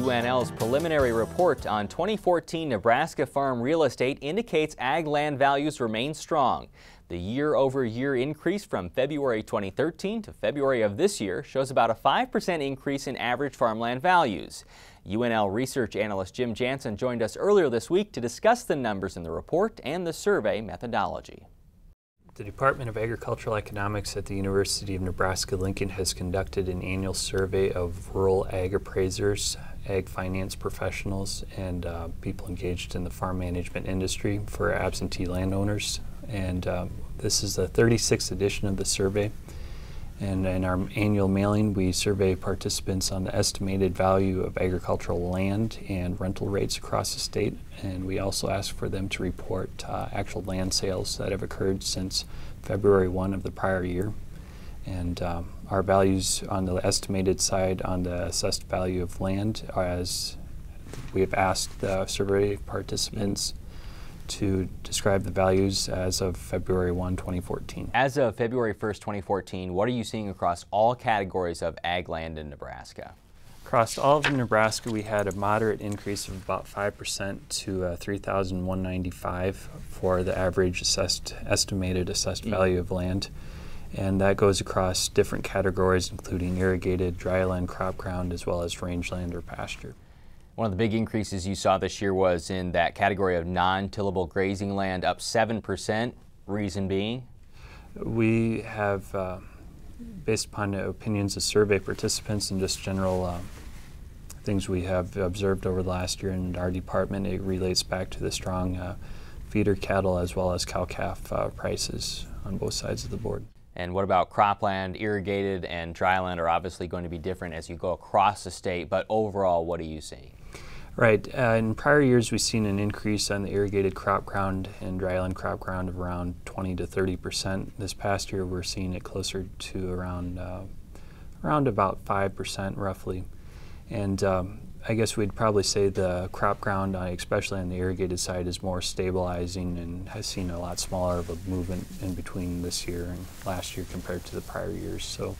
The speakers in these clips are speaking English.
UNL's preliminary report on 2014 Nebraska farm real estate indicates ag land values remain strong. The year-over-year increase from February 2013 to February of this year shows about a 5% increase in average farmland values. UNL research analyst Jim Jansen joined us earlier this week to discuss the numbers in the report and the survey methodology. The Department of Agricultural Economics at the University of Nebraska-Lincoln has conducted an annual survey of rural ag appraisers, ag finance professionals, and people engaged in the farm management industry for absentee landowners. And this is the 36th edition of the survey. And in our annual mailing, we survey participants on the estimated value of agricultural land and rental rates across the state. And we also ask for them to report actual land sales that have occurred since February 1 of the prior year. And our values on the estimated side on the assessed value of land, as we have asked the survey participants to describe the values as of February 1, 2014. As of February 1st, 2014, what are you seeing across all categories of ag land in Nebraska? Across all of Nebraska, we had a moderate increase of about 5% to $3,195 for the average estimated assessed value of land. And that goes across different categories, including irrigated, dryland, crop ground, as well as rangeland or pasture. One of the big increases you saw this year was in that category of non-tillable grazing land, up 7%. Reason being? We have, based upon the opinions of survey participants and just general things we have observed over the last year in our department, it relates back to the strong feeder cattle as well as cow-calf prices on both sides of the board. And what about cropland? Irrigated and dryland are obviously going to be different as you go across the state, but overall, what are you seeing? Right. In prior years, we've seen an increase on the irrigated crop ground and dryland crop ground of around 20 to 30%. This past year, we're seeing it closer to around about 5% roughly. And I guess we'd probably say the crop ground, especially on the irrigated side, is more stabilizing and has seen a lot smaller of a movement in between this year and last year compared to the prior years. So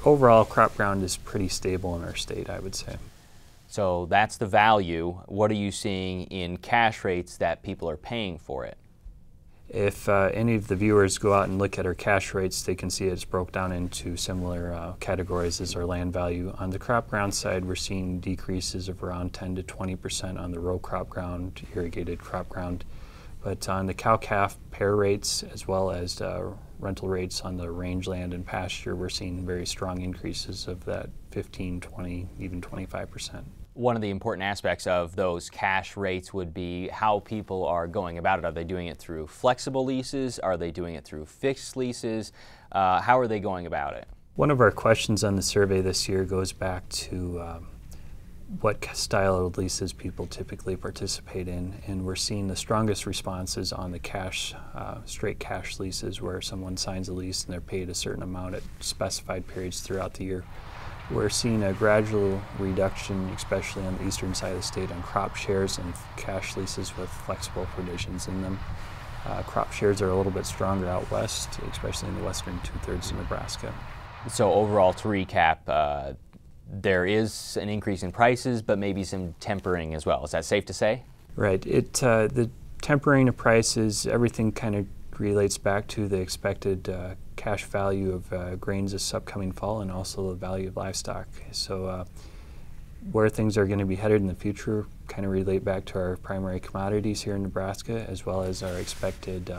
overall, crop ground is pretty stable in our state, I would say. So that's the value. What are you seeing in cash rates that people are paying for it? If any of the viewers go out and look at our cash rates, they can see it's broke down into similar categories as our land value. On the crop ground side, we're seeing decreases of around 10 to 20% on the row crop ground, irrigated crop ground. But on the cow-calf pair rates, as well as rental rates on the rangeland and pasture, we're seeing very strong increases of that 15, 20, even 25%. One of the important aspects of those cash rates would be how people are going about it. Are they doing it through flexible leases? Are they doing it through fixed leases? How are they going about it? One of our questions on the survey this year goes back to what style of leases people typically participate in, and we're seeing the strongest responses on the cash, straight cash leases, where someone signs a lease and they're paid a certain amount at specified periods throughout the year. We're seeing a gradual reduction, especially on the eastern side of the state, on crop shares and cash leases with flexible provisions in them. Crop shares are a little bit stronger out west, especially in the western two-thirds of Nebraska. So overall, to recap, there is an increase in prices, but maybe some tempering as well. Is that safe to say? Right. The tempering of prices, everything kind of relates back to the expected cash value of grains this upcoming fall, and also the value of livestock. So where things are going to be headed in the future kind of relate back to our primary commodities here in Nebraska, as well as our expected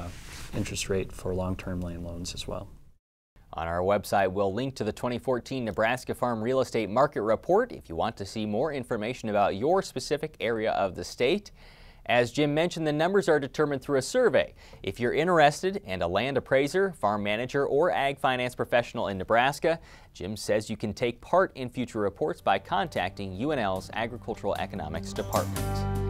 interest rate for long-term land loans as well. On our website, we'll link to the 2014 Nebraska Farm Real Estate Market Report if you want to see more information about your specific area of the state. As Jim mentioned, the numbers are determined through a survey. If you're interested and a land appraiser, farm manager, or ag finance professional in Nebraska, Jim says you can take part in future reports by contacting UNL's Agricultural Economics Department.